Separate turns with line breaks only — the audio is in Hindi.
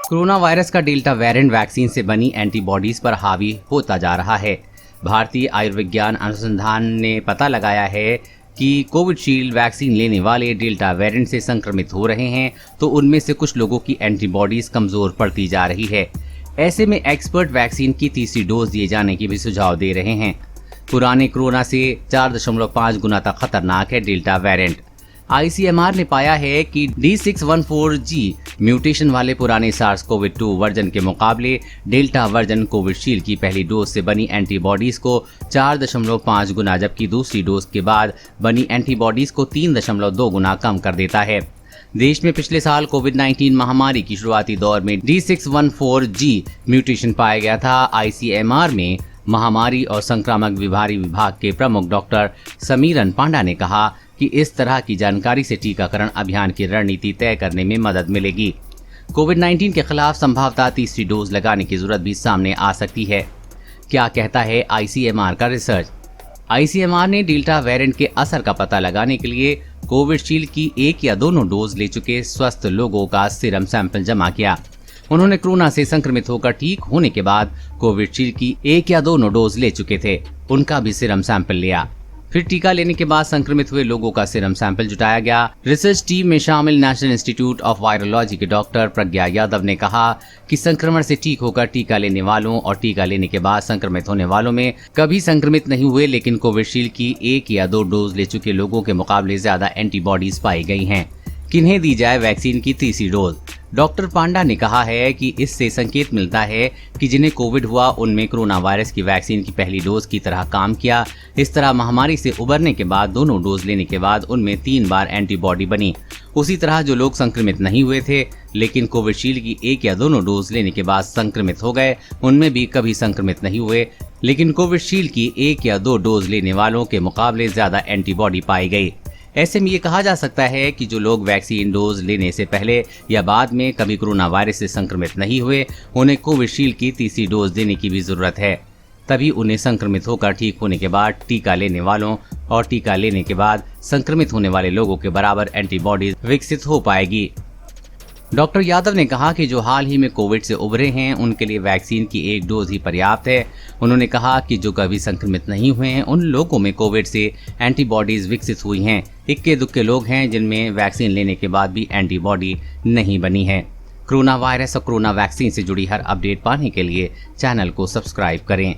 कोरोना वायरस का डेल्टा वेरिएंट वैक्सीन से बनी एंटीबॉडीज पर हावी होता जा रहा है। भारतीय आयुर्विज्ञान अनुसंधान ने पता लगाया है कि कोविशील्ड वैक्सीन लेने वाले डेल्टा वेरिएंट से संक्रमित हो रहे हैं तो उनमें से कुछ लोगों की एंटीबॉडीज कमजोर पड़ती जा रही है। ऐसे में एक्सपर्ट वैक्सीन की तीसरी डोज दिए जाने के भी सुझाव दे रहे हैं। पुराने कोरोना से 4.5 गुना तक खतरनाक है डेल्टा वेरिएंट। ICMR ने पाया है कि D614G म्यूटेशन वाले पुराने SARS-CoV-2 वर्जन के मुकाबले डेल्टा वर्जन कोविशील्ड की पहली डोज से बनी एंटीबॉडीज को 4.5 गुना जबकि दूसरी डोज के बाद बनी एंटीबॉडीज को 3.2 गुना कम कर देता है। देश में पिछले साल कोविड-19 महामारी की शुरुआती दौर में D614G म्यूटेशन पाया गया था। ICMR में महामारी और संक्रामक बीमारी विभाग के प्रमुख डॉक्टर समीरन पांडा ने कहा कि इस तरह की जानकारी से टीकाकरण अभियान की रणनीति तय करने में मदद मिलेगी। कोविड-19 के खिलाफ संभवतः तीसरी डोज लगाने की जरूरत भी सामने आ सकती है। क्या कहता है ICMR का रिसर्च? ICMR ने डेल्टा वेरिएंट के असर का पता लगाने के लिए कोविशील्ड की एक या दोनों डोज ले चुके स्वस्थ लोगों का सीरम सैंपल जमा किया। उन्होंने कोरोना से संक्रमित होकर ठीक होने के बाद कोविशील्ड की एक या दोनों डोज ले चुके थे, उनका भी सीरम सैंपल लिया। फिर टीका लेने के बाद संक्रमित हुए लोगों का सीरम सैंपल जुटाया गया। रिसर्च टीम में शामिल नेशनल इंस्टीट्यूट ऑफ वायरोलॉजी के डॉक्टर प्रज्ञा यादव ने कहा कि संक्रमण से ठीक होकर टीका लेने वालों और टीका लेने के बाद संक्रमित होने वालों में कभी संक्रमित नहीं हुए, लेकिन कोविशील्ड की एक या दो डोज ले चुके लोगों के मुकाबले ज्यादा एंटीबॉडीज पाई गई हैं। किन्हें दी जाए वैक्सीन की तीसरी डोज? डॉक्टर पांडा ने कहा है कि इससे संकेत मिलता है कि जिन्हें कोविड हुआ उनमें कोरोना वायरस की वैक्सीन की पहली डोज की तरह काम किया। इस तरह महामारी से उबरने के बाद दोनों डोज लेने के बाद उनमें 3 बार एंटीबॉडी बनी। उसी तरह जो लोग संक्रमित नहीं हुए थे लेकिन कोविशील्ड की एक या दोनों डोज लेने के बाद संक्रमित हो गए, उनमें भी कभी संक्रमित नहीं हुए, लेकिन कोविशील्ड की एक या दो डोज लेने वालों के मुकाबले ज्यादा एंटीबॉडी पाई गई। ऐसे में ये कहा जा सकता है कि जो लोग वैक्सीन डोज लेने से पहले या बाद में कभी कोरोना वायरस से संक्रमित नहीं हुए, उन्हें कोविशील्ड की तीसरी डोज देने की भी जरूरत है। तभी उन्हें संक्रमित होकर ठीक होने के बाद टीका लेने वालों और टीका लेने के बाद संक्रमित होने वाले लोगों के बराबर एंटीबॉडीज विकसित हो पाएगी। डॉक्टर यादव ने कहा कि जो हाल ही में कोविड से उभरे हैं उनके लिए वैक्सीन की एक डोज ही पर्याप्त है। उन्होंने कहा कि जो कभी संक्रमित नहीं हुए हैं उन लोगों में कोविड से एंटीबॉडीज विकसित हुई हैं। इक्के दुक्के लोग हैं जिनमें वैक्सीन लेने के बाद भी एंटीबॉडी नहीं बनी है। कोरोना वायरस और कोरोना वैक्सीन से जुड़ी हर अपडेट पाने के लिए चैनल को सब्सक्राइब करें।